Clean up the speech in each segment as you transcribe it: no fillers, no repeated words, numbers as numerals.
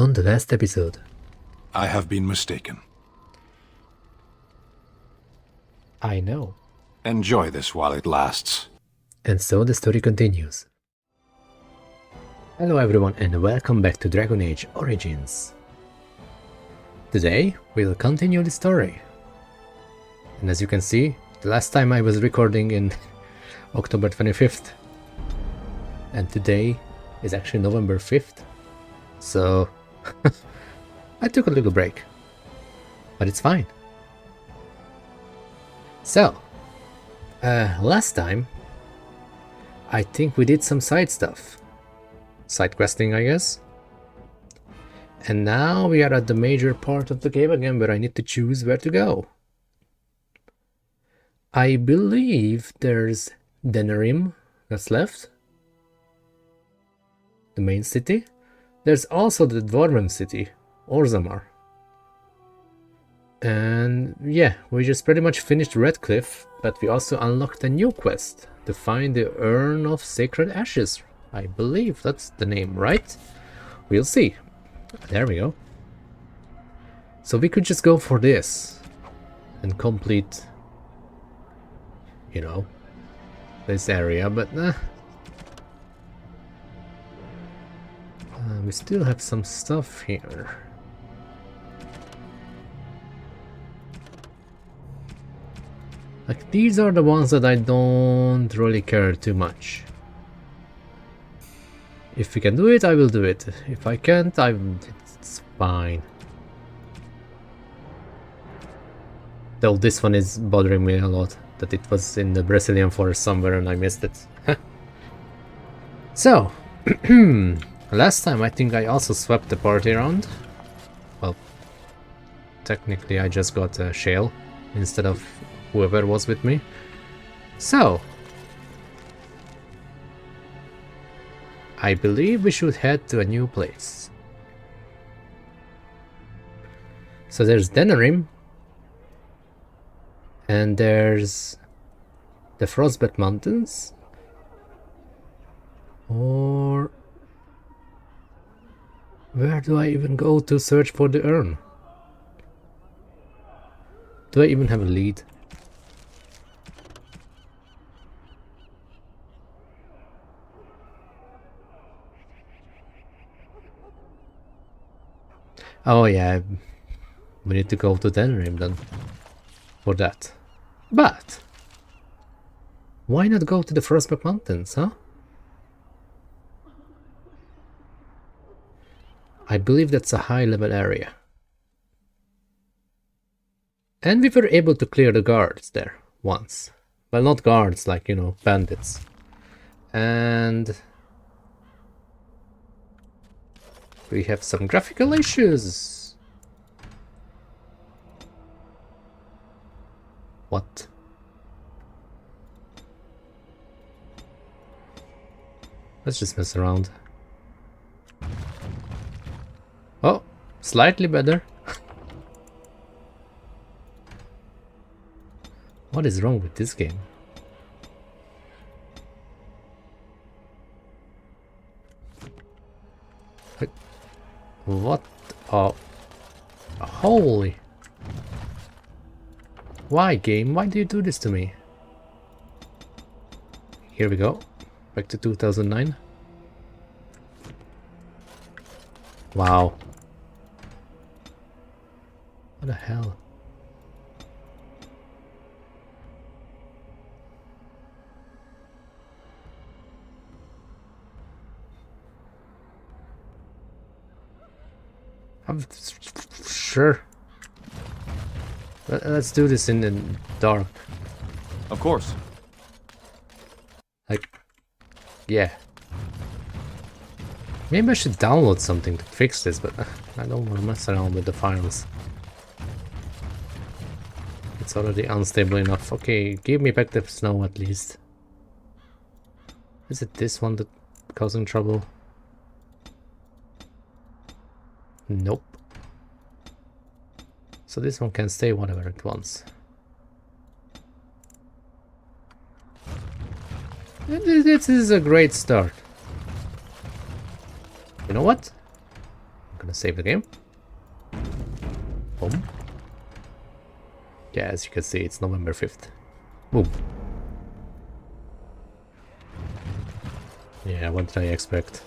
on the last episode. I have been mistaken. I know. Enjoy this while it lasts. And so the story continues. Hello everyone and welcome back to Dragon Age Origins. Today we'll continue the story. And as you can see, the last time I was recording in October 25th. And today is actually November 5th. So I took a little break. But it's fine. So, last time I think we did some side stuff. Side questing, I guess. And now we are at the major part of the game again where I need to choose where to go. I believe there's Denerim that's left. The main city. There's also the Dwarven city, Orzammar. And yeah, we just pretty much finished Redcliffe, but we also unlocked a new quest to find the Urn of Sacred Ashes. I believe that's the name, right? We'll see. There we go. So we could just go for this and complete, you know, this area, but we still have some stuff here. Like, these are the ones that I don't really care too much. If we can do it, I will do it. If I can't, it's fine. Though this one is bothering me a lot, that it was in the Brazilian forest somewhere and I missed it. So, last time I think I also swept the party around. Well, technically I just got a shell instead of whoever was with me. So, I believe we should head to a new place. So there's Denerim. And there's the Frostback Mountains. Or where do I even go to search for the urn? Do I even have a lead? Oh yeah, we need to go to Denerim then, for that. But, why not go to the Frostback Mountains, huh? I believe that's a high level area. And we were able to clear the guards there, once. Well, not guards, like, you know, bandits. And we have some graphical issues. What? Let's just mess around. Oh, slightly better. What is wrong with this game? What? Oh, holy! Why, game? Why do you do this to me? Here we go. Back to 2009. Wow. What the hell? Sure. Let's do this in the dark. Of course. Like, yeah. Maybe I should download something to fix this, but I don't want to mess around with the files. It's already unstable enough. Okay, give me back the snow at least. Is it this one that causing trouble? Nope. So this one can stay whatever it wants. This is a great start. You know what? I'm Gonna save the game. Boom. Yeah, as you can see, it's November 5th. Boom. Yeah, what did I expect?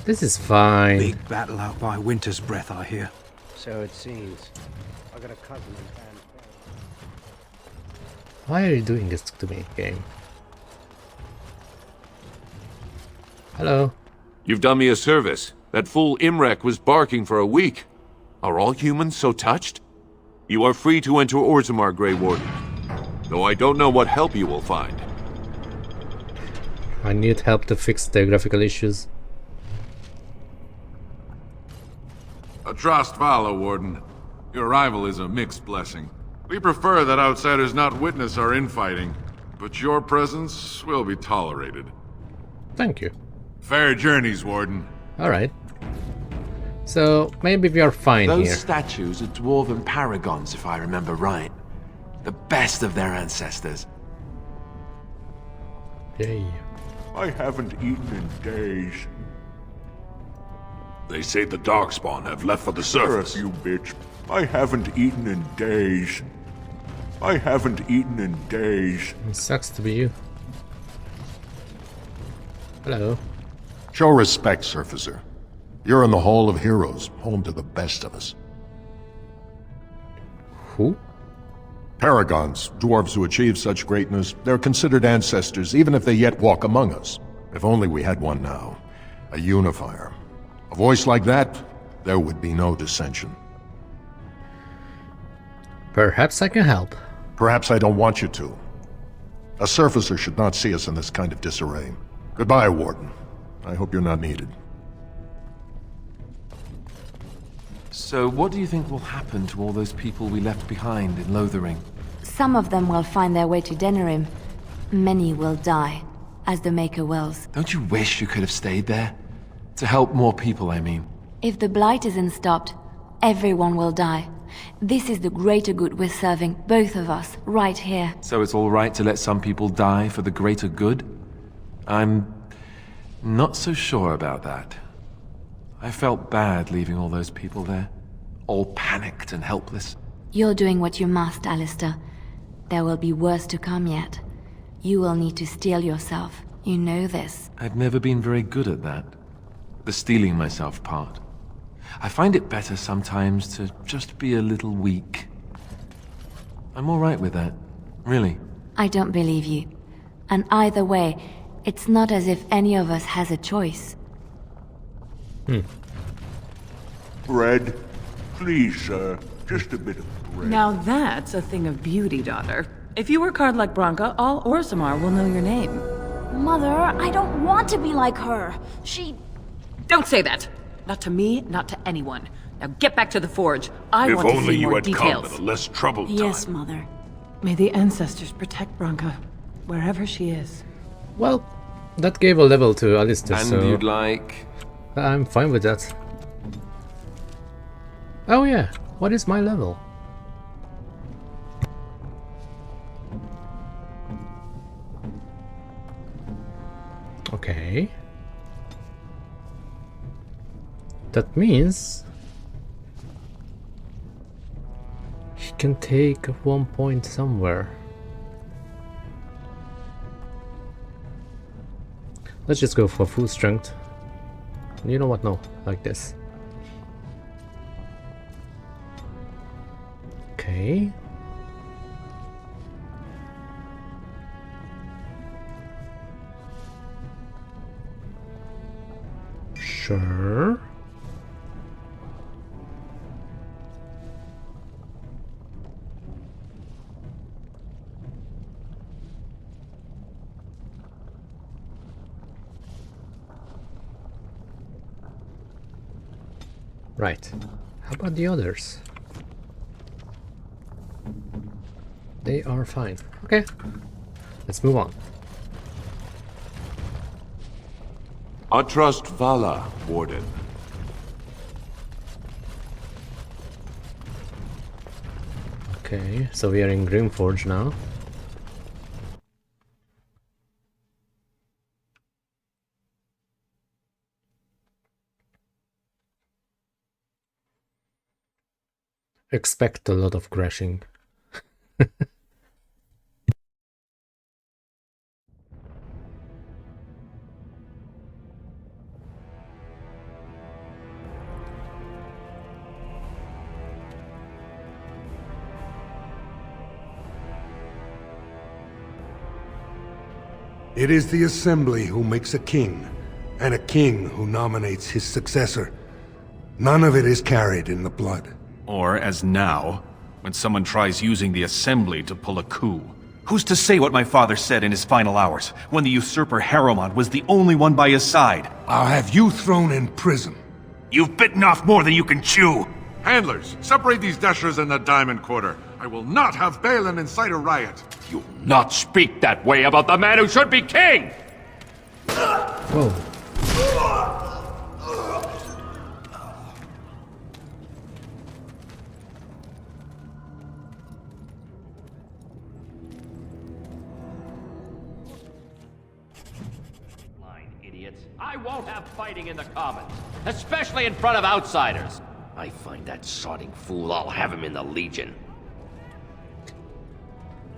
This is fine. Big battle out by Winter's Breath, I hear. So it seems. I got a cousin in town. Why are you doing this to me, game? Hello. You've done me a service. That fool Imrek was barking for a week. Are all humans so touched? You are free to enter Orzammar, Grey Warden. Though I don't know what help you will find. I need help to fix the graphical issues. A trust follow, Warden. Your arrival is a mixed blessing. We prefer that outsiders not witness our infighting, but your presence will be tolerated. Thank you. Fair journeys, Warden. Alright. So, maybe we are fine Those here. statues are dwarven paragons, if I remember right. The best of their ancestors. Yay. I haven't eaten in days. They say the Darkspawn have left for the Surface, you bitch. I haven't eaten in days. I haven't eaten in days. It sucks to be you. Hello. Show respect, Surfacer. You're in the Hall of Heroes, home to the best of us. Who? Paragons, dwarves who achieve such greatness, they're considered ancestors even if they yet walk among us. If only we had one now. A unifier. A voice like that, there would be no dissension. Perhaps I can help. Perhaps I don't want you to. A Surfacer should not see us in this kind of disarray. Goodbye, Warden. I hope you're not needed. So what do you think will happen to all those people we left behind in Lothering? Some of them will find their way to Denerim. Many will die, as the Maker wills. Don't you wish you could have stayed there? To help more people, I mean. If the Blight isn't stopped, everyone will die. This is the greater good we're serving, both of us, right here. So it's all right to let some people die for the greater good? I'm not so sure about that. I felt bad leaving all those people there, all panicked and helpless. You're doing what you must, Alistair. There will be worse to come yet. You will need to steel yourself. You know this. I've never been very good at that. The steeling myself part. I find it better sometimes to just be a little weak. I'm all right with that, really. I don't believe you. And either way, it's not as if any of us has a choice. Bread? Please, sir. Just a bit of bread. Now that's a thing of beauty, daughter. If you work hard like Branka, all Orzammar will know your name. Mother, I don't want to be like her. Don't say that! Not to me, not to anyone. Now get back to the forge. I If want to only see you more had details. come at a less troubled time. Yes, Mother. May the ancestors protect Branka, wherever she is. Well, that gave a level to Alistair, And so you'd like... I'm fine with that. Oh yeah, what is my level? Okay. That means he can take 1 point somewhere. Let's just go for full strength. You know what? No, like this. Okay. Sure. Right. How about the others? They are fine. Okay. Let's move on. I trust Vala, Warden. Okay, so we are in Grimforge now. expect a lot of crashing. It is the Assembly who makes a king, and a king who nominates his successor. None of it is carried in the blood. Or, as now, when someone tries using the Assembly to pull a coup. Who's to say what my father said in his final hours, when the usurper Harrowmont was the only one by his side? I'll have you thrown in prison. You've bitten off more than you can chew! Handlers, separate these dashers in the Diamond Quarter. I will not have Balin incite a riot. You'll not speak that way about the man who should be king! Whoa. Idiots. I won't have fighting in the Commons, especially in front of outsiders. I find that sodding fool, I'll have him in the Legion.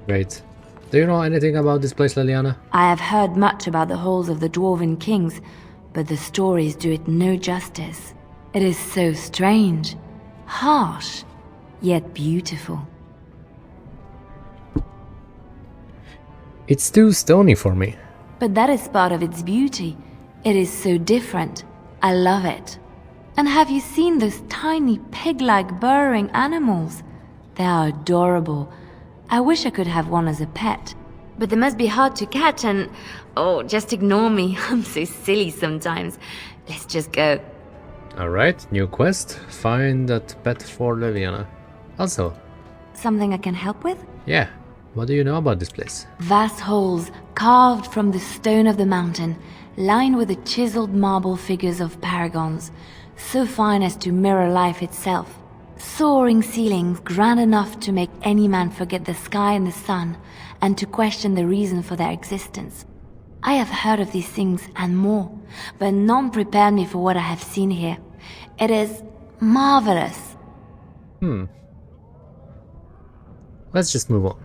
Great. Do you know anything about this place, Leliana? I have heard much about the halls of the Dwarven Kings, but the stories do it no justice. It is so strange, harsh, yet beautiful. It's too stony for me. But that is part of its beauty. It is so different. I love it. And have you seen those tiny pig-like burrowing animals? They are adorable. I wish I could have one as a pet. But they must be hard to catch and... Oh, just ignore me. I'm so silly sometimes. Let's just go. Alright, new quest. Find that pet for Leliana. Also... Something I can help with? Yeah. What do you know about this place? Vast halls, carved from the stone of the mountain, lined with the chiseled marble figures of paragons, so fine as to mirror life itself. Soaring ceilings grand enough to make any man forget the sky and the sun, and to question the reason for their existence. I have heard of these things and more, but none prepared me for what I have seen here. It is marvelous. Let's just move on.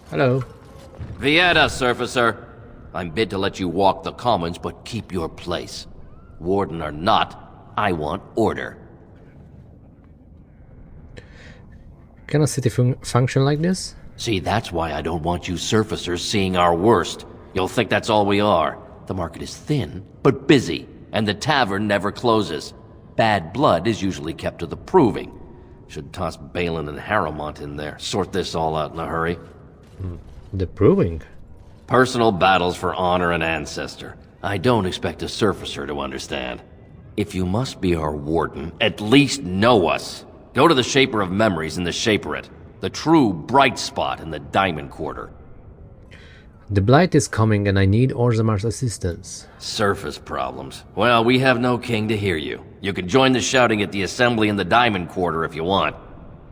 Hello. Vieta, Surfacer. I'm bid to let you walk the Commons, but keep your place. Warden or not, I want order. Can a city function like this? See, that's why I don't want you Surfacers seeing our worst. You'll think that's all we are. The market is thin, but busy, and the tavern never closes. Bad blood is usually kept to the proving. Should toss Balin and Harrowmont in there, sort this all out in a hurry. The proving? Personal battles for honor and ancestor. I don't expect a Surfacer to understand. If you must be our warden, at least know us. Go to the Shaper of Memories in the Shaperate, the true bright spot in the Diamond Quarter. The Blight is coming and I need Orzammar's assistance. Surface problems. Well, we have no king to hear you. You can join the shouting at the Assembly in the Diamond Quarter if you want.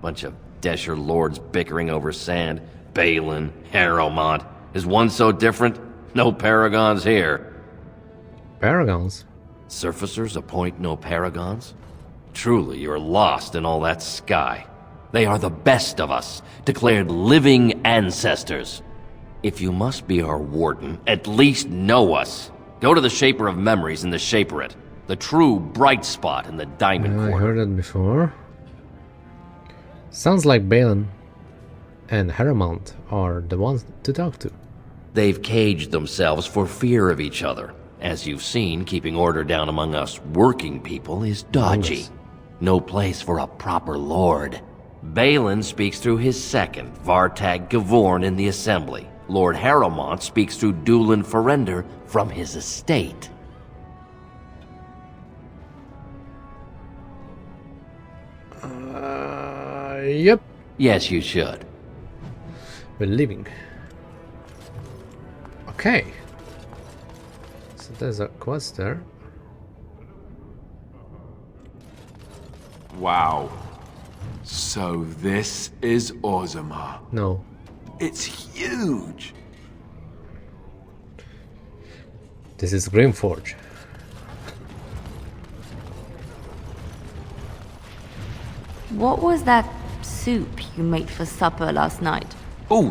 Bunch of Desher lords bickering over sand. Balin, Harrowmont. Is one so different? No paragons here. Paragons? Surfacers appoint no paragons? Truly, you're lost in all that sky. They are the best of us, declared living ancestors. If you must be our warden, at least know us. Go to the Shaper of Memories in the Shaperate, the true bright spot in the Diamond Quarter. I heard that before. Sounds like Balin and Harrowmont are the ones to talk to. They've caged themselves for fear of each other. As you've seen, keeping order down among us working people is dodgy. No place for a proper lord. Balin speaks through his second, Vartag Gavorn, in the Assembly. Lord Harrowmont speaks through Dulin Ferender from his estate. Yep. Yes, you should. We're leaving. Okay. So there's a quest there. Wow. So this is Orzammar. No. It's huge. This is Grimforge. What was that soup you made for supper last night? Oh,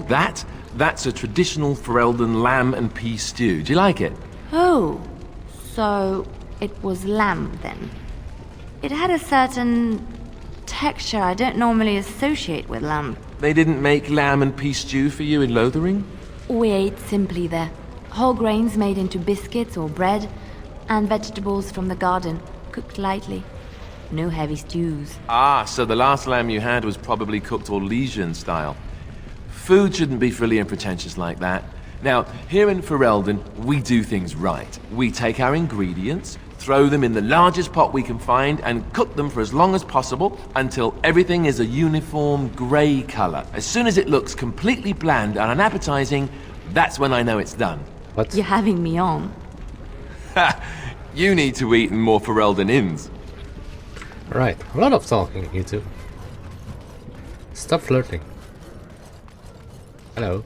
that's a traditional Ferelden lamb and pea stew. Do you like it? Oh, so it was lamb then. It had a certain texture I don't normally associate with lamb. They didn't make lamb and pea stew for you in Lothering? We ate simply there. Whole grains made into biscuits or bread, and vegetables from the garden, cooked lightly. No heavy stews. Ah, so the last lamb you had was probably cooked Orlesian style. Food shouldn't be frilly and pretentious like that. Now, here in Ferelden, we do things right. We take our ingredients, throw them in the largest pot we can find, and cook them for as long as possible until everything is a uniform grey color. As soon as it looks completely bland and unappetizing, that's when I know it's done. What? You're having me on. Ha! You need to eat in more Ferelden inns. Right, a lot of talking, you two. Stop flirting. Hello.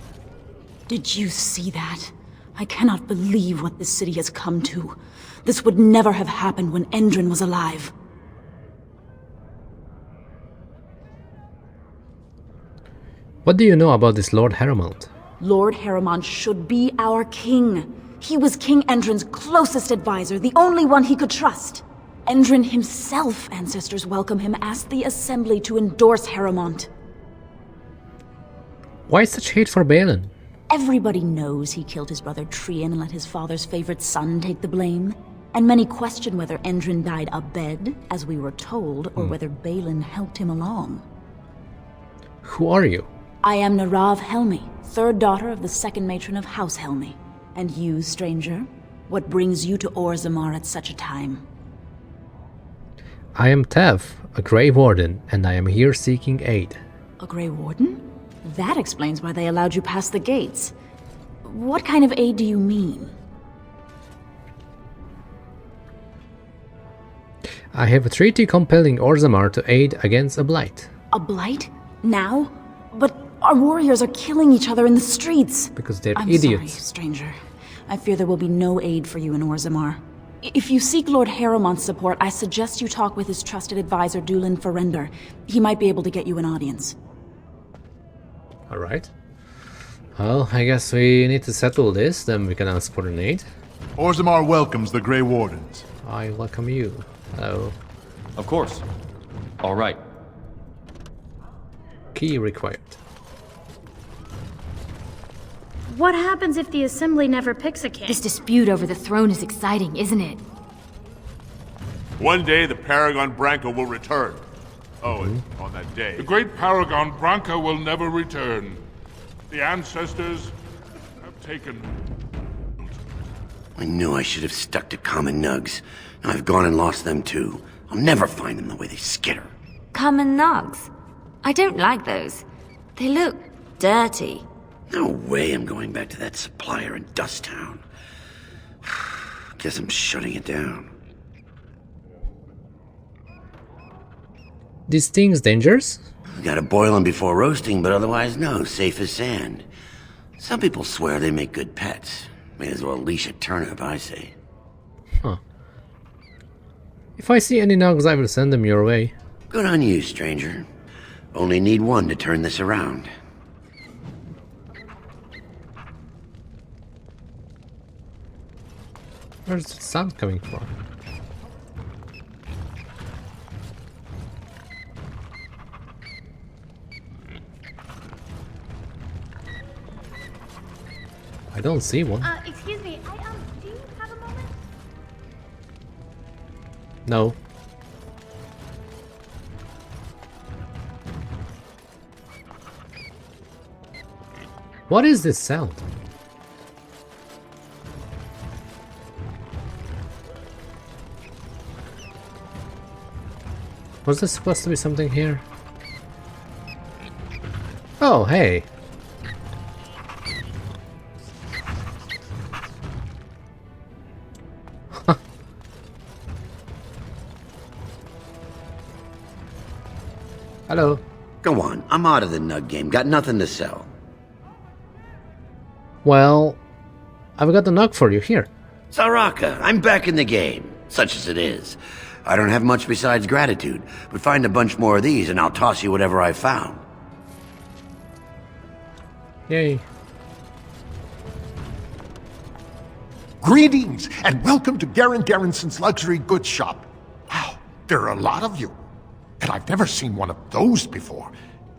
Did you see that? I cannot believe what this city has come to. This would never have happened when Endrin was alive. What do you know about this Lord Harrowmont? Lord Harrowmont should be our king. He was King Endrin's closest advisor, the only one he could trust. Endrin himself, ancestors welcome him, asked the Assembly to endorse Harrowmont. Why such hate for Balin? Everybody knows he killed his brother Trian and let his father's favorite son take the blame. And many question whether Endrin died abed, as we were told, or whether Balin helped him along. Who are you? I am Narav Helmi, third daughter of the second matron of House Helmi. And you, stranger, what brings you to Orzammar at such a time? I am Tav, a Grey Warden, and I am here seeking aid. A Grey Warden? That explains why they allowed you past the gates. What kind of aid do you mean? I have a treaty compelling Orzammar to aid against a blight. A blight? Now? But our warriors are killing each other in the streets. Because they're I'm idiots. sorry, stranger. I fear there will be no aid for you in Orzammar. If you seek Lord Harrowmont's support, I suggest you talk with his trusted advisor, Dulin Ferender. He might be able to get you an audience. Alright. Well, I guess we need to settle this, then we can ask for an aid. Orzammar welcomes the Grey Wardens. I welcome you. Hello. Of course. All right. Key required. What happens if the Assembly never picks a king? This dispute over the throne is exciting, isn't it? One day the Paragon Branca will return. Oh, and on that day... The great Paragon Branca will never return. The ancestors have taken... I knew I should have stuck to common nugs. Now I've gone and lost them too. I'll never find them the way they skitter. Common nugs? I don't like those. They look dirty. No way I'm going back to that supplier in Dust Town. Guess I'm shutting it down. These things dangerous? Gotta boil them before roasting, but otherwise no, safe as sand. Some people swear they make good pets. May as well leash a turnip, I say. Huh. If I see any nugs, I will send them your way. Good on you, stranger. Only need one to turn this around. Where's the sound coming from? I don't see one. Excuse me, do you have a moment? No. What is this sound? Was there supposed to be something here? Oh, hey. Hello. Go on, I'm out of the nug game. Got nothing to sell. Well, I've got the nug for you here. Saraka, I'm back in the game, such as it is. I don't have much besides gratitude, but find a bunch more of these and I'll toss you whatever I found. Yay. Greetings, and welcome to Garen Garrison's luxury goods shop. Wow, there are a lot of you. And I've never seen one of those before.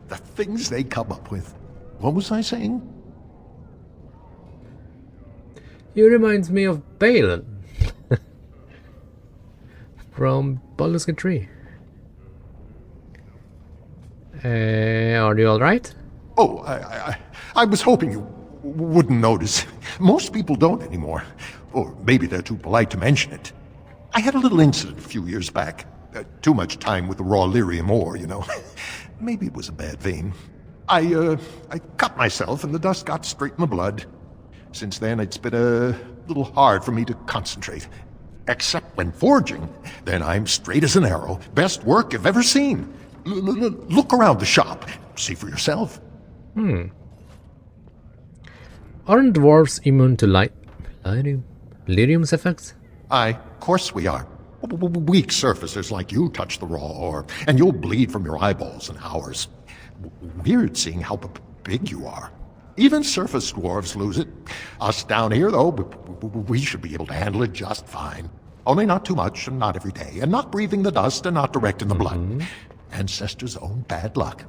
The things they come up with. What was I saying? You remind me of Balin. From Baldur's Gate 3. Are you alright? Oh, I was hoping you wouldn't notice. Most people don't anymore. Or maybe they're too polite to mention it. I had a little incident a few years back. Too much time with the raw lyrium ore, you know. Maybe it was a bad vein. I cut myself and the dust got straight in the blood. Since then, it's been a little hard for me to concentrate. Except when forging, then I'm straight as an arrow. Best work you've ever seen. Look around the shop. See for yourself. Aren't dwarves immune to lyrium's effects? Aye, of course we are. Weak surfacers like you touch the raw ore, and you'll bleed from your eyeballs in hours. Weird seeing how big you are. Even surface dwarves lose it. Us down here, though, we should be able to handle it just fine. Only not too much, and not every day, and not breathing the dust, and not direct in the blood. Ancestors' own bad luck.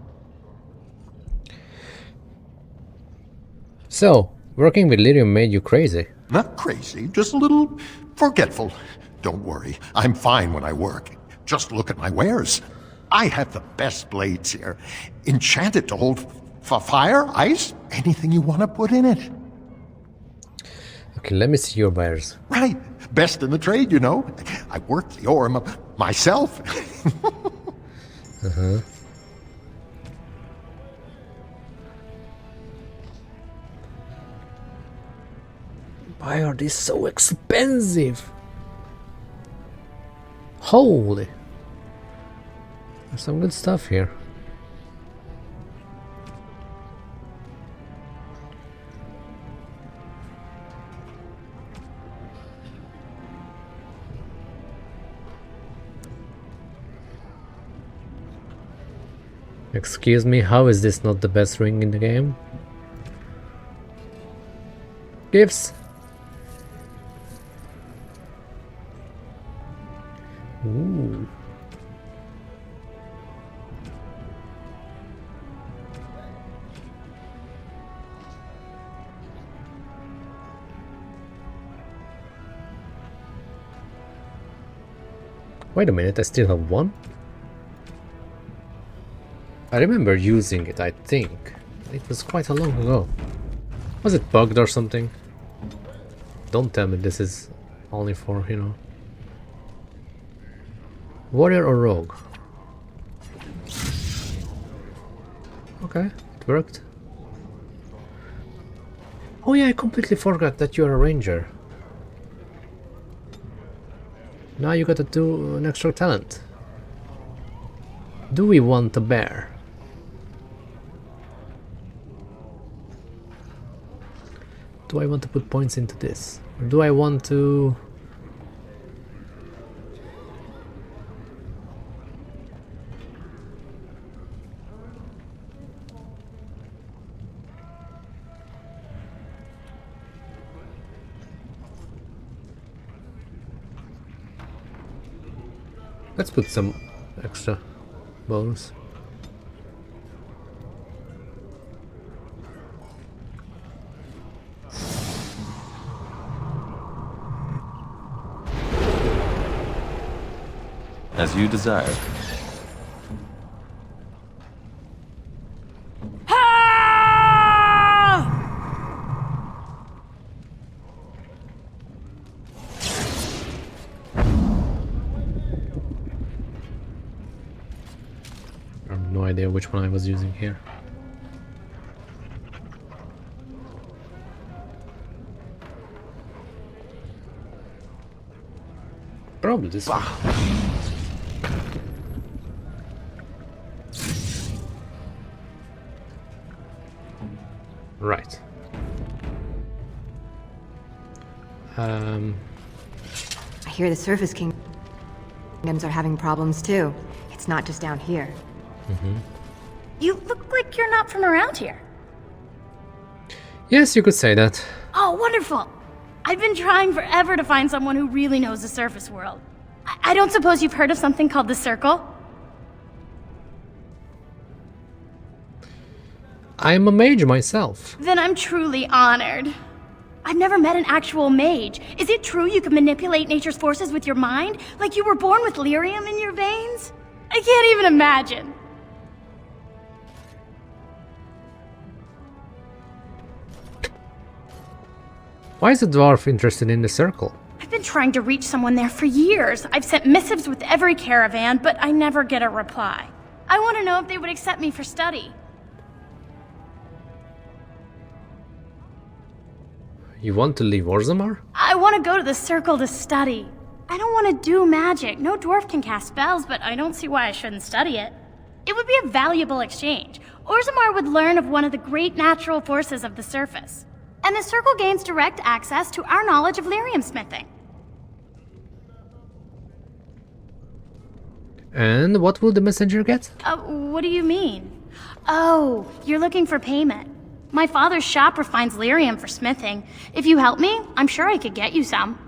So, working with lyrium made you crazy? Not crazy, just a little forgetful. Don't worry, I'm fine when I work. Just look at my wares. I have the best blades here. Enchanted to hold fire, ice, anything you want to put in it. Okay, let me see your wares. Right, best in the trade, you know. I work the ore myself. Why are these so expensive? Holy! There's some good stuff here. Excuse me, how is this not the best ring in the game? Gifts! Ooh. Wait a minute, I still have one? I remember using it, I think. It was quite a long ago. Was it bugged or something? Don't tell me this is only for, you know... Warrior or rogue? Okay, it worked. Oh yeah, I completely forgot that you're a ranger. Now you gotta do an extra talent. Do we want a bear? Do I want to put points into this? Or do I want to... Let's put some extra bonus. As you desire. I have no idea which one I was using here. Probably this one. Right. I hear the Surface King. Kingdoms are having problems too. It's not just down here. You look like you're not from around here. Yes, you could say that. Oh, wonderful! I've been trying forever to find someone who really knows the surface world. I don't suppose you've heard of something called the Circle? I'm a mage myself. Then I'm truly honored. I've never met an actual mage. Is it true you can manipulate nature's forces with your mind? Like you were born with lyrium in your veins? I can't even imagine. Why is a dwarf interested in the circle? I've been trying to reach someone there for years. I've sent missives with every caravan, but I never get a reply. I want to know if they would accept me for study. You want to leave Orzammar? I want to go to the Circle to study. I don't want to do magic. No dwarf can cast spells, but I don't see why I shouldn't study it. It would be a valuable exchange. Orzammar would learn of one of the great natural forces of the surface. And the Circle gains direct access to our knowledge of lyrium smithing. And what will the messenger get? What do you mean? Oh, you're looking for payment. My father's shop refines lyrium for smithing. If you help me, I'm sure I could get you some.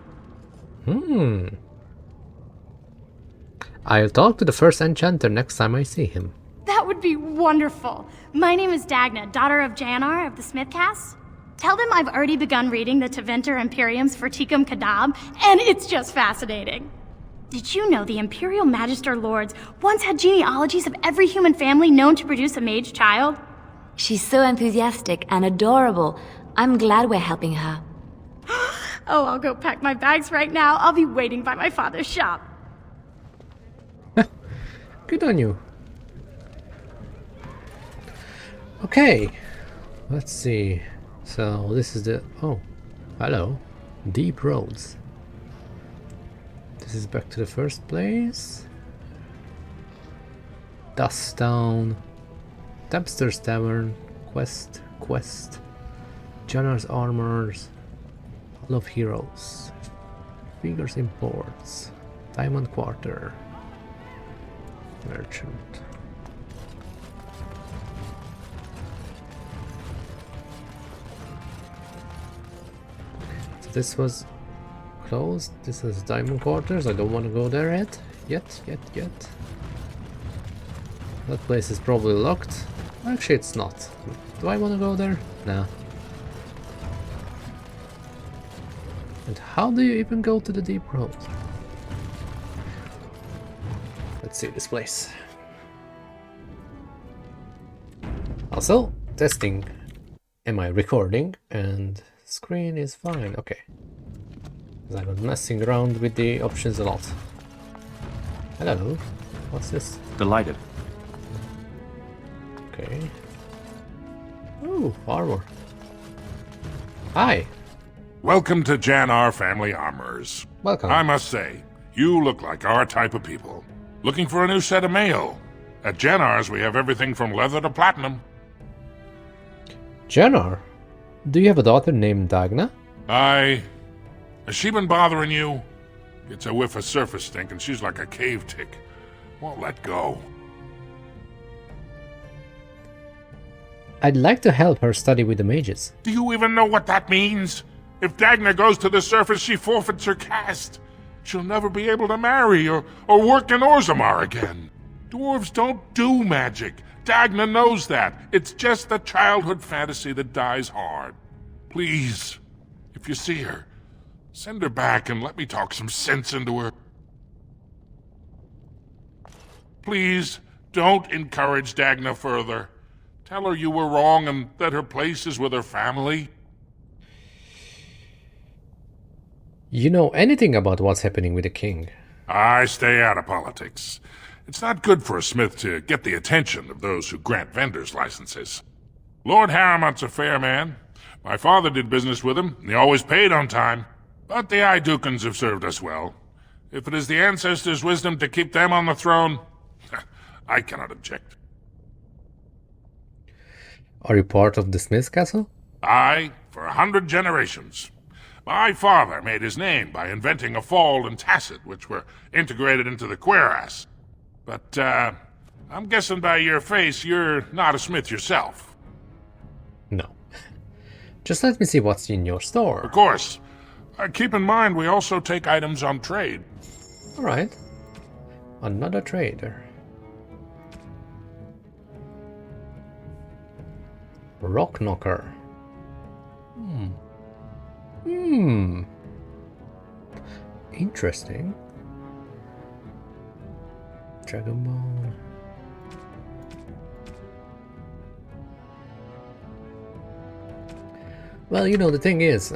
I'll talk to the first enchanter next time I see him. That would be wonderful. My name is Dagna, daughter of Janar of the Smithcast. Tell them I've already begun reading the Taventer Imperiums for Tikum Kadab, and it's just fascinating. Did you know the Imperial Magister Lords once had genealogies of every human family known to produce a mage child? She's so enthusiastic and adorable. I'm glad we're helping her. Oh, I'll go pack my bags right now. I'll be waiting by my father's shop. Good on you. Okay, let's see. So this is the... oh, hello. Deep roads. This is back to the first place. Dust Town. Tapster's Tavern. Quest. Janar Armorers. Hall of Heroes. Figures Imports. Diamond Quarter. Merchant. So this was closed. This is Diamond Quarters. I don't want to go there yet. That place is probably locked. Actually, it's not. Do I want to go there? Nah. And how do you even go to the deep road? Let's see this place. Also, testing. Am I recording? And screen is fine. Okay. I'm not messing around with the options a lot. Hello. What's this? Delighted. Okay. Ooh, armor. Hi. Welcome to Janar Family Armorers. Welcome. I must say, you look like our type of people. Looking for a new set of mail. At Janar's, we have everything from leather to platinum. Janar? Do you have a daughter named Dagna? Has she been bothering you? Gets a whiff of surface stink and she's like a cave tick. Won't let go. I'd like to help her study with the mages. Do you even know what that means? If Dagna goes to the surface, she forfeits her caste. She'll never be able to marry or work in Orzammar again. Dwarves don't do magic. Dagna knows that. It's just a childhood fantasy that dies hard. Please, if you see her, send her back and let me talk some sense into her. Please, don't encourage Dagna further. Tell her you were wrong and that her place is with her family. You know anything about what's happening with the king? I stay out of politics. It's not good for a smith to get the attention of those who grant vendors licenses. Lord Harrimont's a fair man. My father did business with him, and he always paid on time. But the Idukans have served us well. If it is the ancestors' wisdom to keep them on the throne, I cannot object. Are you part of the Smith's Castle? Aye, for 100 generations. My father made his name by inventing a fall and tacit, which were integrated into the cuirass. But, I'm guessing by your face you're not a smith yourself. No. Just let me see what's in your store. Of course. Keep in mind we also take items on trade. Alright. Another trader. Rock knocker. Interesting. Dragon bone. Well, you know, the thing is,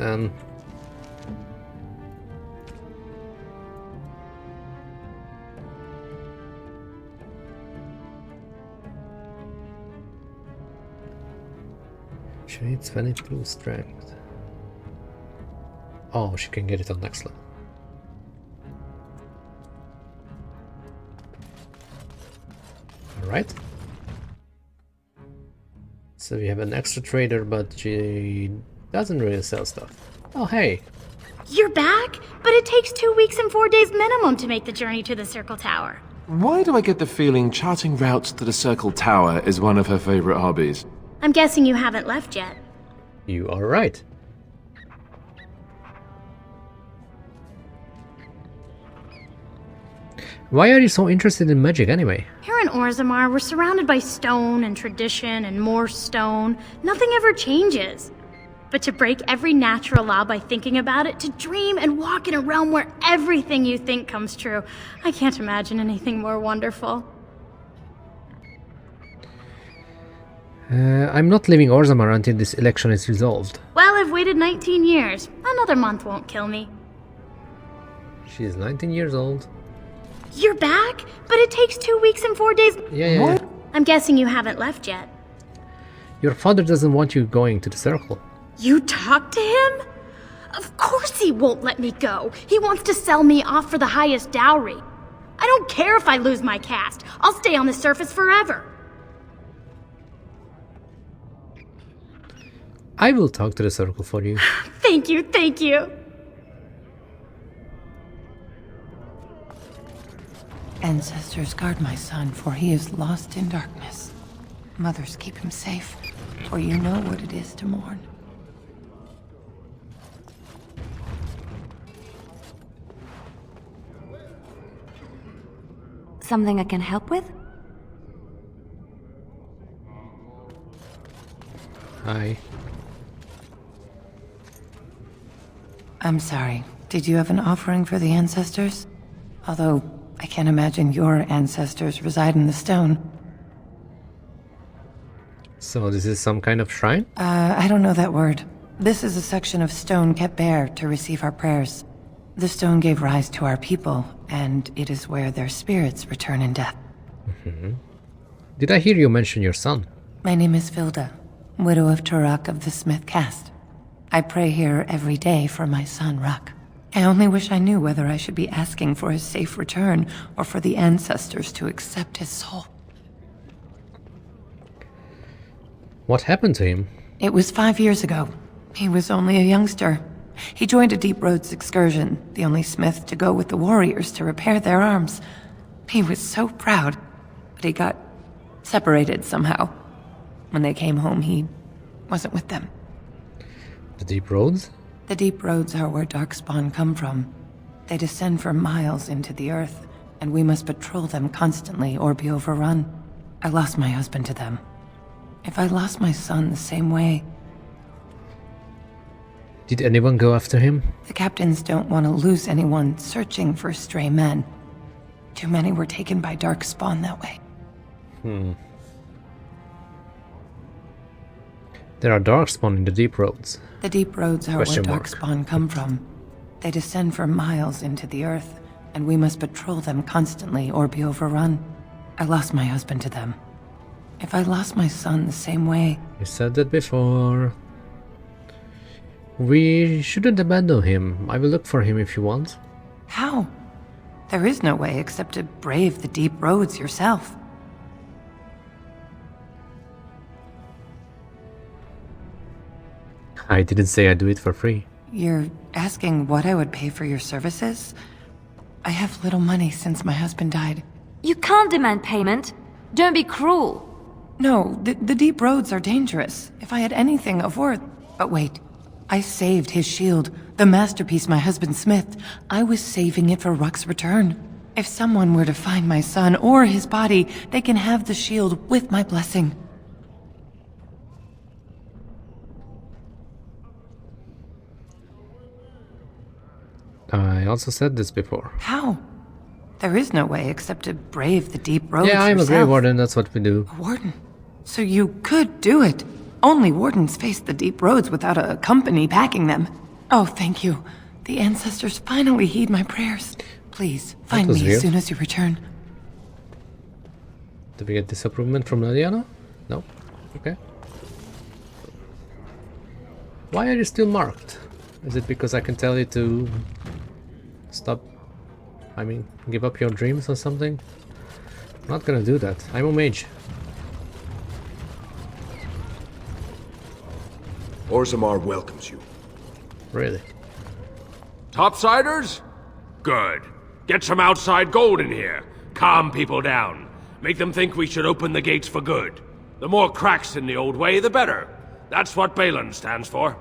she needs 22 strength. Oh, she can get it on next level. Alright. So we have an extra trader, but she doesn't really sell stuff. Oh, hey. You're back? But it takes 2 weeks and 4 days minimum to make the journey to the Circle Tower. Why do I get the feeling charting routes to the Circle Tower is one of her favorite hobbies? I'm guessing you haven't left yet. You are right. Why are you so interested in magic anyway? Here in Orzammar, we're surrounded by stone and tradition and more stone. Nothing ever changes. But to break every natural law by thinking about it, to dream and walk in a realm where everything you think comes true, I can't imagine anything more wonderful. I'm not leaving Orzammar until this election is resolved. Well, I've waited 19 years. Another month won't kill me. She is 19 years old. You're back? But it takes 2 weeks and 4 days. Yeah. I'm guessing you haven't left yet. Your father doesn't want you going to the circle. You talked to him? Of course he won't let me go. He wants to sell me off for the highest dowry. I don't care if I lose my caste. I'll stay on the surface forever. I will talk to the circle for you. Thank you, thank you. Ancestors, guard my son, for he is lost in darkness. Mothers, keep him safe, for you know what it is to mourn. Something I can help with? Hi. I'm sorry. Did you have an offering for the ancestors? Although, I can't imagine your ancestors reside in the stone. So this is some kind of shrine? I don't know that word. This is a section of stone kept bare to receive our prayers. The stone gave rise to our people, and it is where their spirits return in death. Did I hear you mention your son? My name is Vilda, widow of Turak of the Smith caste. I pray here every day for my son, Rak. I only wish I knew whether I should be asking for his safe return or for the ancestors to accept his soul. What happened to him? It was 5 years ago. He was only a youngster. He joined a Deep Roads excursion, the only smith to go with the warriors to repair their arms. He was so proud, but he got separated somehow. When they came home, he wasn't with them. The Deep Roads? The Deep Roads are where Darkspawn come from. They descend for miles into the earth, and we must patrol them constantly or be overrun. I lost my husband to them. If I lost my son the same way... Did anyone go after him? The captains don't want to lose anyone searching for stray men. Too many were taken by Darkspawn that way. There are Darkspawn in the Deep Roads. The Deep Roads are where Darkspawn come from. They descend for miles into the earth, and we must patrol them constantly or be overrun. I lost my husband to them. If I lost my son the same way... You said that before. We shouldn't abandon him. I will look for him if you want. How? There is no way except to brave the Deep Roads yourself. I didn't say I'd do it for free. You're asking what I would pay for your services? I have little money since my husband died. You can't demand payment. Don't be cruel. No, the deep roads are dangerous. If I had anything of worth... But wait, I saved his shield, the masterpiece my husband smithed. I was saving it for Ruck's return. If someone were to find my son or his body, they can have the shield with my blessing. I also said this before. How? There is no way except to brave the deep roads Yeah, I'm yourself. a Grey Warden, that's what we do. A warden? So you could do it. Only wardens face the deep roads without a company backing them. Oh, thank you. The ancestors finally heed my prayers. Please, find me as soon as you return. Did we get disapproval from Liliana? No? Okay. Why are you still marked? Is it because I can tell you to stop, I mean, give up your dreams or something? I'm not gonna do that. I'm a mage. Orzammar welcomes you. Really? Topsiders? Good. Get some outside gold in here. Calm people down. Make them think we should open the gates for good. The more cracks in the old way, the better. That's what Balin stands for.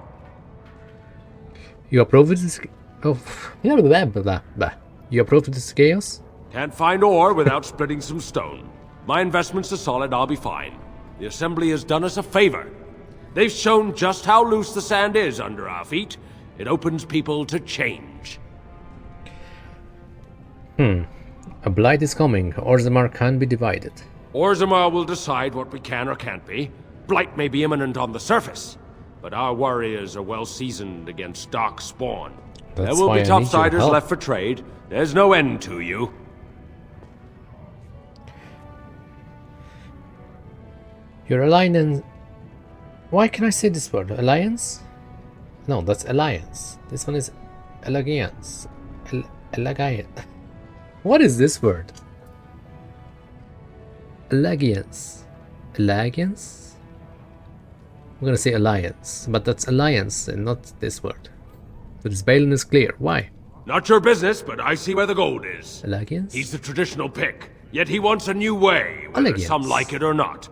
You approve this? Oh, blah, blah, blah, blah. You approve this chaos? Can't find ore without splitting some stone. My investments are solid, I'll be fine. The Assembly has done us a favor. They've shown just how loose the sand is under our feet. It opens people to change. A blight is coming. Orzammar can be divided. Orzammar will decide what we can or can't be. Blight may be imminent on the surface, but our warriors are well seasoned against dark spawn. There will be topsiders left for trade. There's no end to you. Your alliance... Why can I say this word? Alliance? No, that's alliance. This one is elegance. Elegant. What is this word? Elegance. Elegance? I'm gonna say alliance, but that's alliance and not this word. So this Balin is clear. Why? Not your business, but I see where the gold is. Elegance? He's the traditional pick, yet he wants a new way, whether Elegance. some like it or not.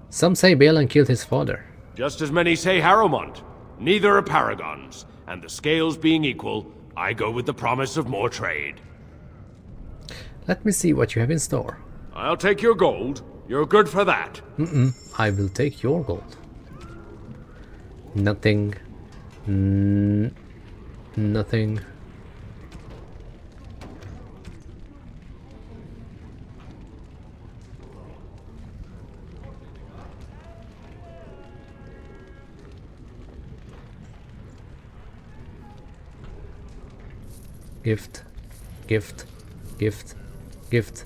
Some say Balin killed his father. Just as many say Harrowmont. Neither are paragons, and the scales being equal, I go with the promise of more trade. Let me see what you have in store. I'll take your gold. You're good for that. I will take your gold. Nothing. Nothing. Gift. Gift. Gift. Gift.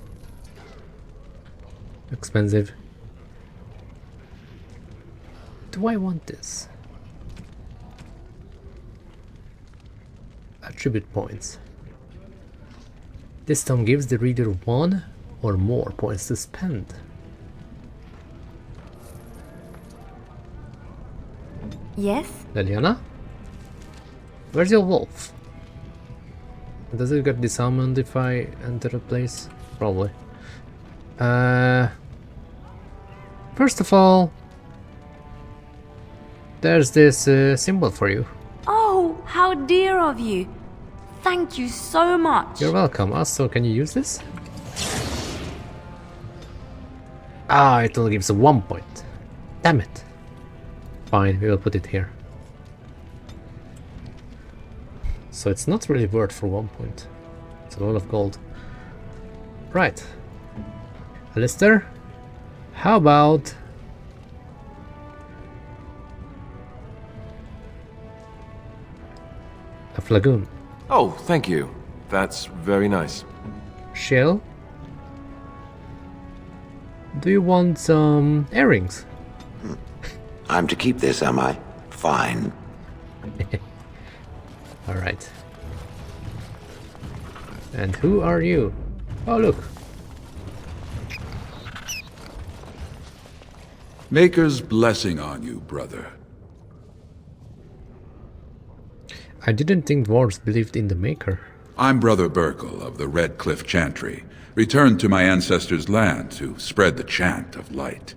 Expensive. Do I want this? Attribute points. This tome gives the reader 1 or more points to spend. Yes? Liliana? Where's your wolf? Does it get disarmed if I enter a place? Probably. First of all, there's this symbol for you. Oh, how dear of you. Thank you so much. You're welcome. Also, can you use this? Ah, it only gives 1 point. Damn it. Fine, we will put it here. So it's not really worth for 1 point. It's a lot of gold. Right. Alistair, how about... a flagoon? Oh, thank you. That's very nice. Shell? Do you want some earrings? I'm to keep this, am I? Fine. Alright. And who are you? Oh, look. Maker's blessing on you, brother. I didn't think dwarves believed in the Maker. I'm Brother Burkle of the Redcliffe Chantry, returned to my ancestors' land to spread the chant of light.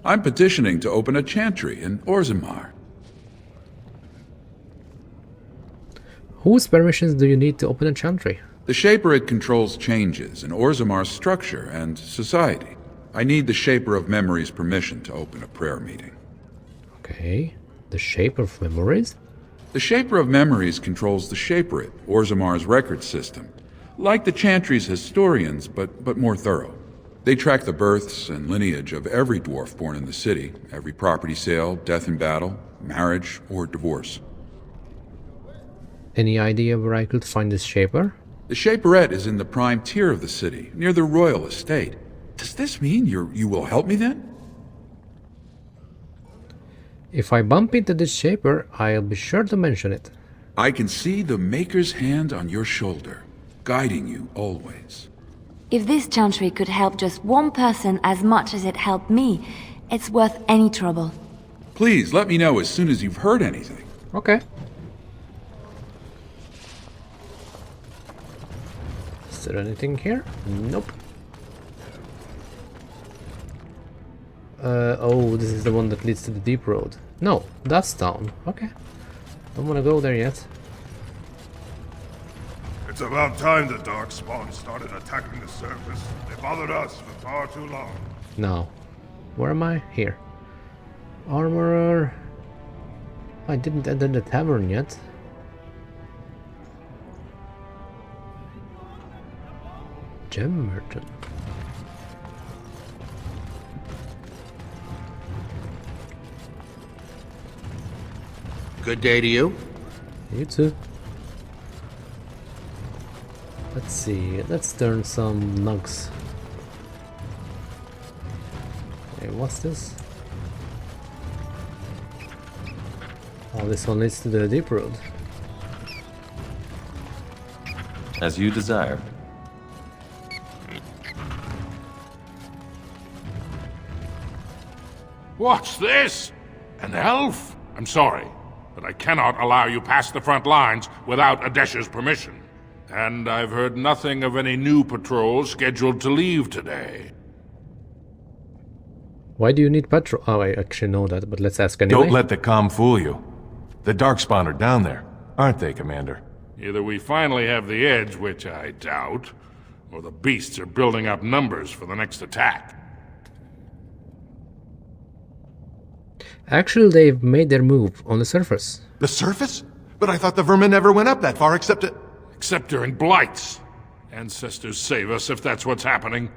I'm petitioning to open a chantry in Orzammar. Whose permissions do you need to open a chantry? The Shaperate controls changes in Orzammar's structure and society. I need the Shaper of Memory's permission to open a prayer meeting. Okay, the Shaper of Memories? The Shaper of Memories controls the Shaperate, Orzammar's record system. Like the Chantry's historians, but more thorough. They track the births and lineage of every dwarf born in the city, every property sale, death in battle, marriage, or divorce. Any idea where I could find this Shaper? The Shaperette is in the prime tier of the city, near the royal estate. Does this mean you will help me then? If I bump into this Shaper, I'll be sure to mention it. I can see the Maker's hand on your shoulder, guiding you always. If this chantry could help just one person as much as it helped me, it's worth any trouble. Please let me know as soon as you've heard anything. Okay. Is there anything here? Nope. Oh, this is the one that leads to the deep road. No, that's down. Okay. Don't want to go there yet. It's about time the Darkspawn started attacking the surface. They bothered us for far too long. Now, where am I? Here. Armorer. I didn't enter the Tavern yet. Gem Merchant. Good day to you. You too. Let's see, let's turn some nugs. Okay, what's this? Oh, this one leads to the deep road. As you desire. What's this? An elf? I'm sorry, but I cannot allow you past the front lines without Adesha's permission. And I've heard nothing of any new patrols scheduled to leave today. Why do you need patrol? Oh, I actually know that, but let's ask anyway. Don't let the comm fool you. The Darkspawn are down there, aren't they, Commander? Either we finally have the edge, which I doubt, or the beasts are building up numbers for the next attack. Actually, they've made their move on the surface. The surface? But I thought the vermin never went up that far except it... Except during blights. Ancestors save us if that's what's happening.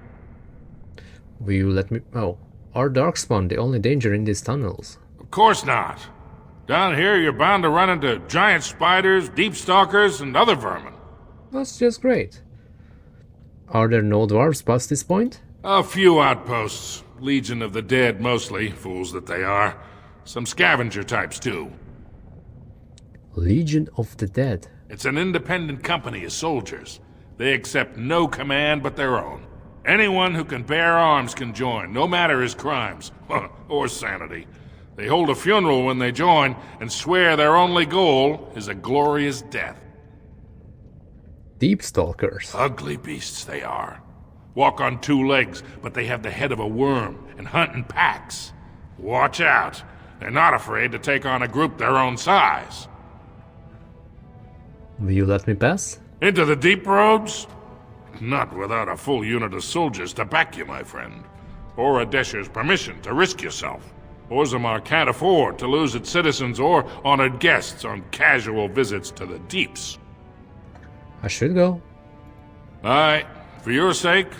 Will you let me... Oh. Are Darkspawn the only danger in these tunnels? Of course not. Down here, you're bound to run into giant spiders, deep stalkers, and other vermin. That's just great. Are there no dwarves past this point? A few outposts. Legion of the Dead, mostly. Fools that they are. Some scavenger types, too. Legion of the Dead? It's an independent company of soldiers. They accept no command but their own. Anyone who can bear arms can join, no matter his crimes, or sanity. They hold a funeral when they join, and swear their only goal is a glorious death. Deep stalkers. Ugly beasts they are. Walk on two legs, but they have the head of a worm, and hunt in packs. Watch out. They're not afraid to take on a group their own size. Will you let me pass? Into the deep roads? Not without a full unit of soldiers to back you, my friend. Or Adesha's permission to risk yourself. Orzammar can't afford to lose its citizens or honored guests on casual visits to the deeps. I should go. Aye, for your sake,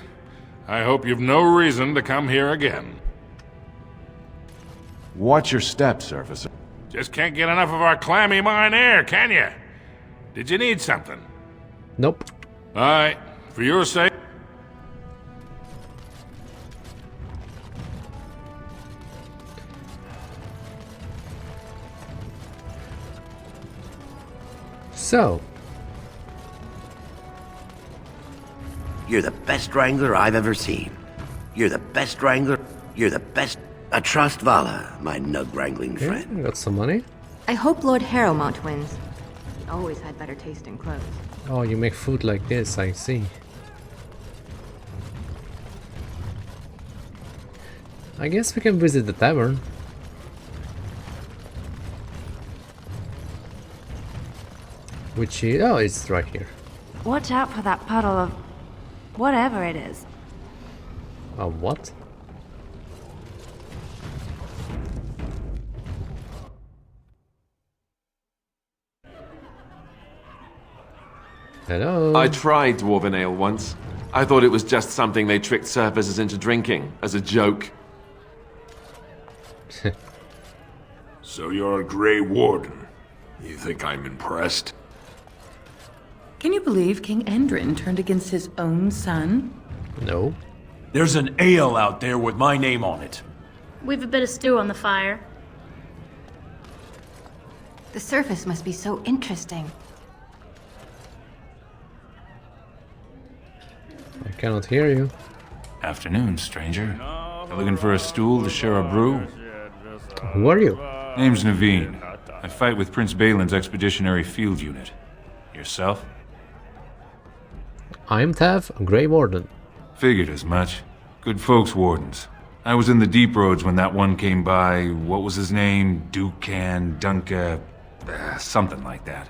I hope you've no reason to come here again. Watch your steps, officer. Just can't get enough of our clammy mine air, can you? Did you need something? Nope. Aye, for your sake. So. You're the best wrangler I've ever seen. You're the best wrangler. You're the best. A trust Vala, my nug wrangling friend. Got some money. I hope Lord Harrowmont wins. He always had better taste in clothes. Oh, you make food like this, I see. I guess we can visit the tavern. Which is... oh, it's right here. Watch out for that puddle of... whatever it is. A what? Hello? I tried dwarven ale once. I thought it was just something they tricked surfacers into drinking, as a joke. So you're a Grey Warden. You think I'm impressed? Can you believe King Endrin turned against his own son? No. There's an ale out there with my name on it. We've a bit of stew on the fire. The surface must be so interesting. I cannot hear you. Afternoon, stranger. You looking for a stool to share a brew? Who are you? Name's Naveen. I fight with Prince Balin's Expeditionary Field Unit. Yourself? I'm Tav, Grey Warden. Figured as much. Good folks, Wardens. I was in the Deep Roads when that one came by. What was his name? Dunca... something like that.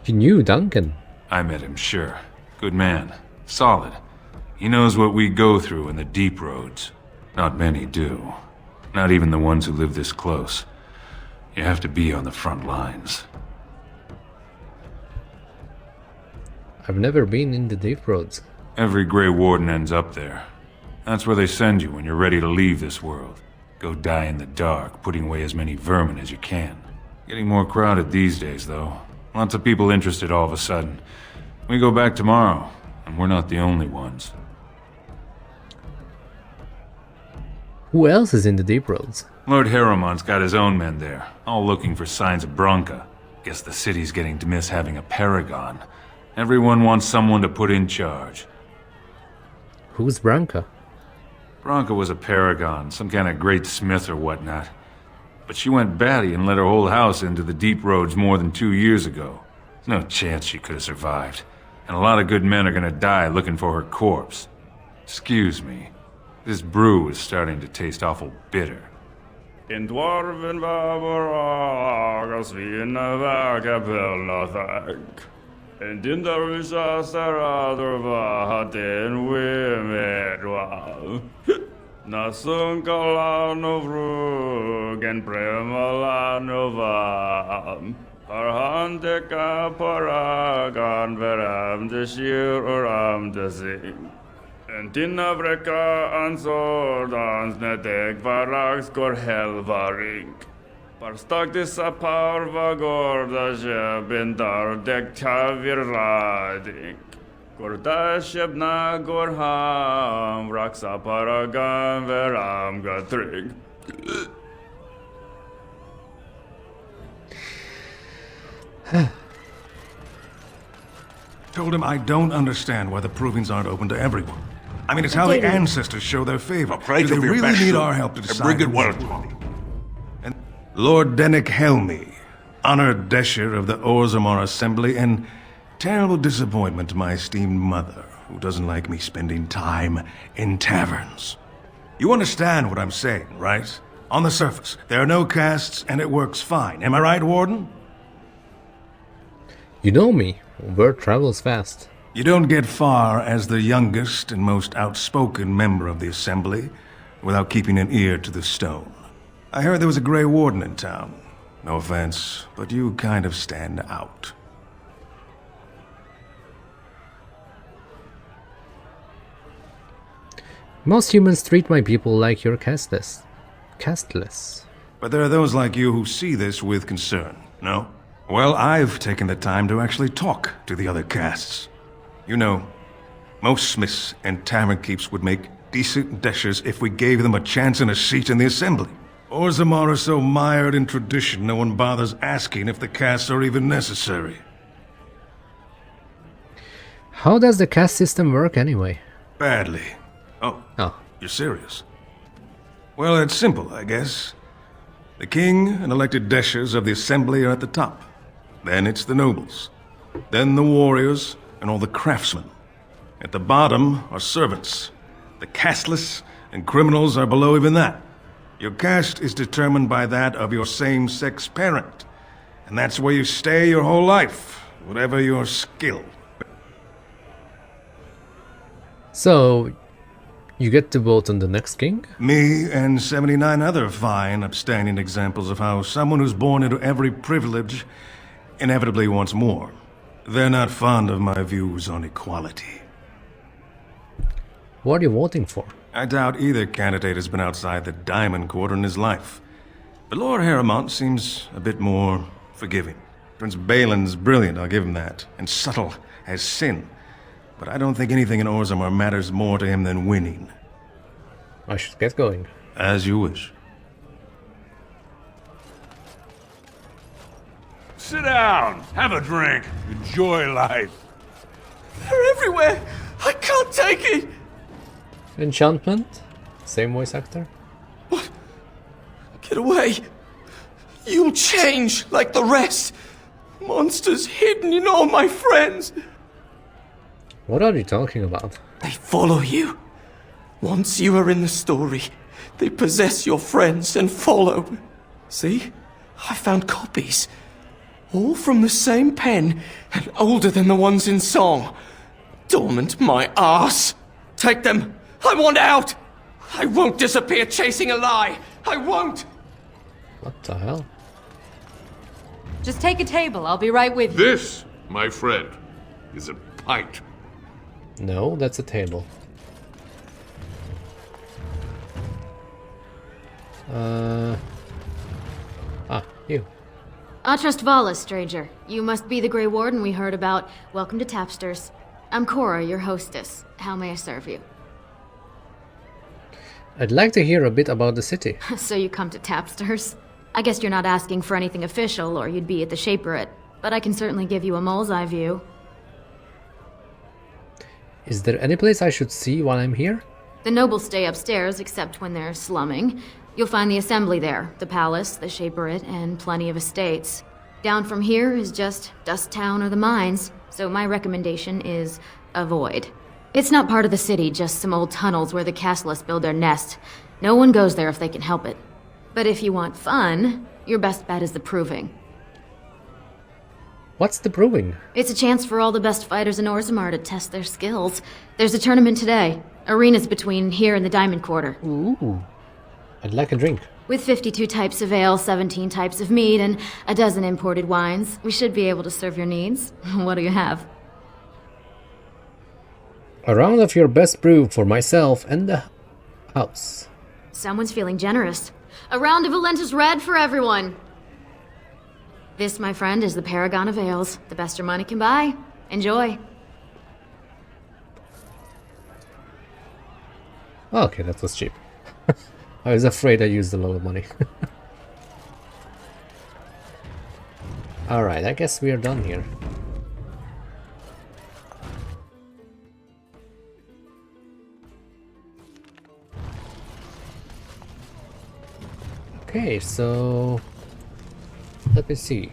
You knew Duncan? I met him, sure. Good man. Solid. He knows what we go through in the Deep Roads. Not many do. Not even the ones who live this close. You have to be on the front lines. I've never been in the Deep Roads. Every Grey Warden ends up there. That's where they send you when you're ready to leave this world. Go die in the dark, putting away as many vermin as you can. Getting more crowded these days, though. Lots of people interested all of a sudden. We go back tomorrow, and we're not the only ones. Who else is in the Deep Roads? Lord Harrowmont's got his own men there, all looking for signs of Branka. Guess the city's getting to miss having a paragon. Everyone wants someone to put in charge. Who's Branka? Branka was a paragon, some kind of great smith or whatnot. But she went batty and let her whole house into the Deep Roads more than 2 years ago. There's no chance she could have survived. And a lot of good men are gonna die looking for her corpse. Excuse me. This brew is starting to taste awful bitter. In dwarven vaboragas vina vagabelnathag. En dindarvisa saradorva haten wimedwa. Nasunkalanovrug en premalanovам. Parhandeka paragan veram deshir oram desing. En dinnavreka ansordans nedeg varags gor helvaring. Parstagdis a parva gordashe bindar deg tavirrading. Gordashebna gorham raksa paragan veram gatrig. Told him I don't understand why the provings aren't open to everyone. I mean, it's how the ancestors show their favor. Do they really need our help to decide? And Lord Dennick Helmy, honored Desher of the Orzammar Assembly, and terrible disappointment to my esteemed mother, who doesn't like me spending time in taverns. You understand what I'm saying, right? On the surface, there are no castes, and it works fine. Am I right, Warden? You know me. Word travels fast. You don't get far as the youngest and most outspoken member of the Assembly without keeping an ear to the stone. I heard there was a Grey Warden in town. No offense, but you kind of stand out. Most humans treat my people like you're casteless. But there are those like you who see this with concern, no? Well, I've taken the time to actually talk to the other castes. You know, most smiths and tavern keeps would make decent deshers if we gave them a chance and a seat in the assembly. Orzammar is so mired in tradition, no one bothers asking if the castes are even necessary. How does the caste system work anyway? Badly. Oh, you're serious? Well, it's simple, I guess. The king and elected deshers of the assembly are at the top. Then it's the nobles. Then the warriors and all the craftsmen. At the bottom are servants. The casteless and criminals are below even that. Your caste is determined by that of your same-sex parent. And that's where you stay your whole life, whatever your skill. So, you get to vote on the next king? Me and 79 other fine, upstanding examples of how someone who's born into every privilege inevitably wants more. They're not fond of my views on equality. What are you voting for? I doubt either candidate has been outside the Diamond Quarter in his life. But Lord Harrowmont seems a bit more forgiving. Prince Balin's brilliant, I'll give him that, and subtle as sin. But I don't think anything in Orzammar matters more to him than winning. I should get going. As you wish. Sit down, have a drink, enjoy life. They're everywhere! I can't take it! Enchantment? Same voice actor? What? Get away! You'll change like the rest! Monsters hidden in all my friends! What are you talking about? They follow you. Once you are in the story, they possess your friends and follow. See? I found copies. All from the same pen and older than the ones in song. Dormant my arse. Take them. I want out. I won't disappear chasing a lie. I won't. What the hell? Just take a table. I'll be right with you. This, my friend, is a pint. No, that's a table. You. Atrust Valis, stranger. You must be the Grey Warden we heard about. Welcome to Tapster's. I'm Cora, your hostess. How may I serve you? I'd like to hear a bit about the city. So you come to Tapster's? I guess you're not asking for anything official, or you'd be at the Shaperate. But I can certainly give you a mole's eye view. Is there any place I should see while I'm here? The nobles stay upstairs, except when they're slumming. You'll find the assembly there, the palace, the Shaperate, and plenty of estates. Down from here is just Dust Town or the mines, so my recommendation is avoid. It's not part of the city, just some old tunnels where the castless build their nest. No one goes there if they can help it. But if you want fun, your best bet is the Proving. What's the Proving? It's a chance for all the best fighters in Orzammar to test their skills. There's a tournament today. Arenas between here and the Diamond Quarter. Ooh. I'd like a drink. With 52 types of ale, 17 types of mead, and a dozen imported wines, we should be able to serve your needs. What do you have? A round of your best brew for myself and the house. Someone's feeling generous. A round of Valentis Red for everyone. This, my friend, is the Paragon of Ales. The best your money can buy. Enjoy. Okay, that was cheap. I was afraid I used a lot of money. Alright, I guess we are done here. Okay, so let me see.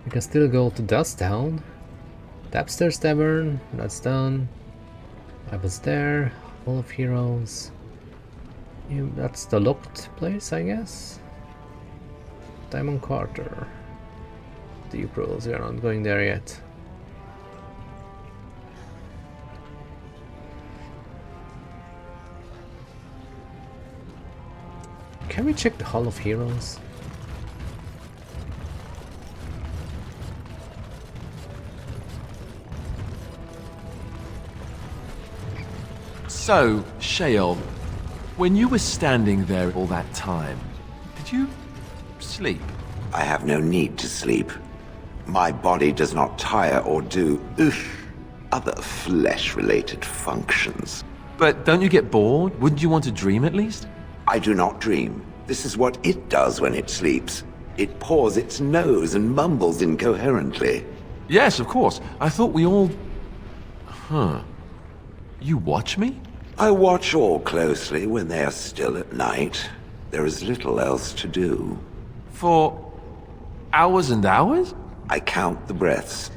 We can still go to Dust Town. Tapster's Tavern, that's done. I was there. Hall of Heroes. That's the locked place, I guess. Diamond Quarter. Deep Rolls, we are not going there yet. Can we check the Hall of Heroes? So, Sheol, when you were standing there all that time, did you sleep? I have no need to sleep. My body does not tire or do other flesh-related functions. But don't you get bored? Wouldn't you want to dream at least? I do not dream. This is what it does when it sleeps. It paws its nose and mumbles incoherently. Yes, of course. I thought we all... Huh. You watch me? I watch all closely when they are still at night. There is little else to do. For Hours and hours? I count the breaths.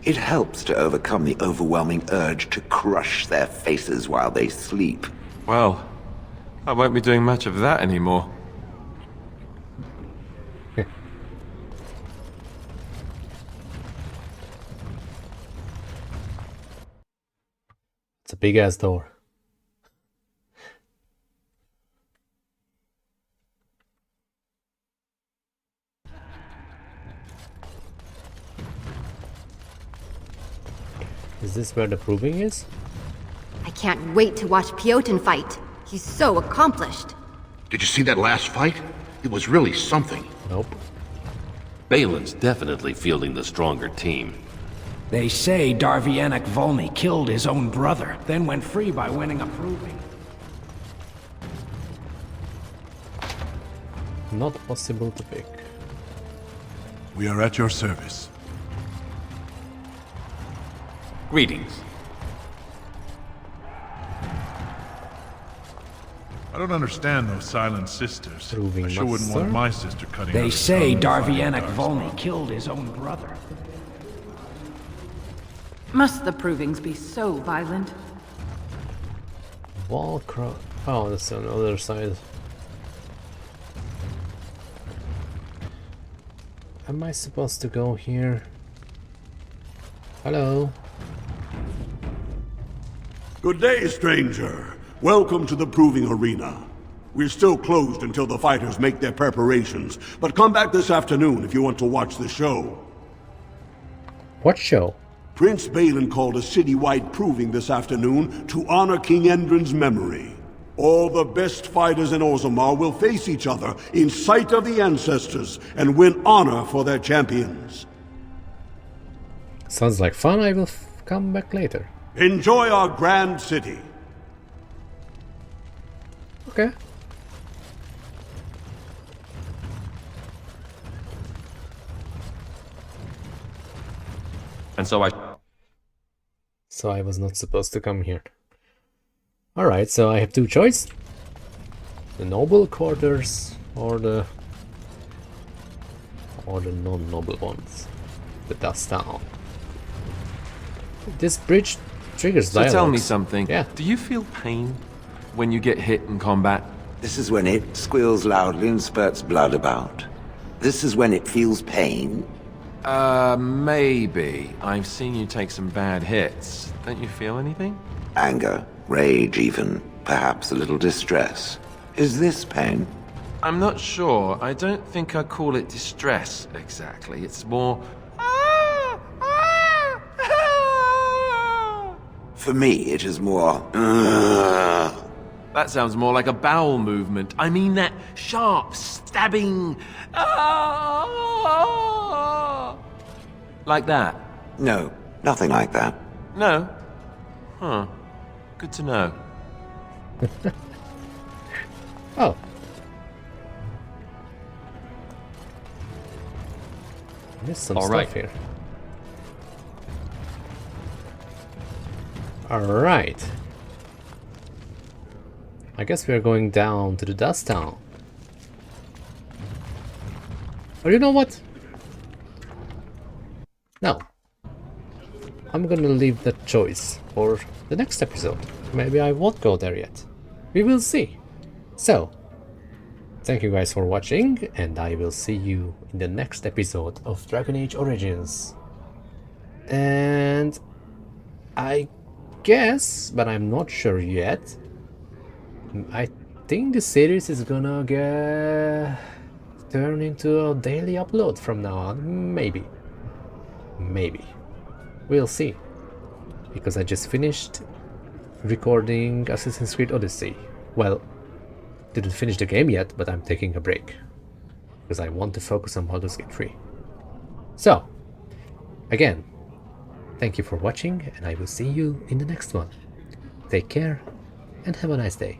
It helps to overcome the overwhelming urge to crush their faces while they sleep. Well, I won't be doing much of that anymore. It's a big ass door. Is this where the proving is? I can't wait to watch Piotr fight. He's so accomplished. Did you see that last fight? It was really something. Nope. Balin's definitely fielding the stronger team. They say Darvianek Volny killed his own brother, then went free by winning a proving. Not possible to pick. We are at your service. Greetings. I don't understand those silent sisters. Proving I sure wouldn't master. want my sister cutting They out say her tongue and Darvianek fighting Volny Darkspawn. killed his own brother. Must the provings be so violent? Wall cross. Oh, that's on the other side. Am I supposed to go here? Hello. Good day, stranger. Welcome to the Proving Arena. We're still closed until the fighters make their preparations, but come back this afternoon if you want to watch the show. What show? Prince Balin called a citywide proving this afternoon to honor King Endrin's memory. All the best fighters in Orzammar will face each other in sight of the ancestors and win honor for their champions. Sounds like fun. I will come back later. Enjoy our grand city. Okay. And so I was not supposed to come here. Alright, so I have two choices. The noble quarters or the non-noble ones. The dust town. This bridge triggers So dialogues. tell me something. Yeah. Do you feel pain when you get hit in combat? This is when it squeals loudly and spurts blood about. This is when it feels pain. Maybe. I've seen you take some bad hits. Don't you feel anything? Anger, rage even, perhaps a little distress. Is this pain? I'm not sure. I don't think I call it distress exactly. It's more... For me, it is more... That sounds more like a bowel movement. I mean that sharp, stabbing... Like that? No, nothing like that. No? Huh. Good to know. Oh. Missed some All stuff right. here. Alright. I guess we are going down to the dust town. Or you know what? No. I'm gonna leave that choice for the next episode. Maybe I won't go there yet. We will see. So, thank you guys for watching, and I will see you in the next episode of Dragon Age Origins. And I guess, but I'm not sure yet, I think the series is gonna turn into a daily upload from now on. Maybe. We'll see. Because I just finished recording Assassin's Creed Odyssey. Well, didn't finish the game yet, but I'm taking a break. Because I want to focus on Baldur's Gate 3. So, again, thank you for watching, and I will see you in the next one. Take care, and have a nice day.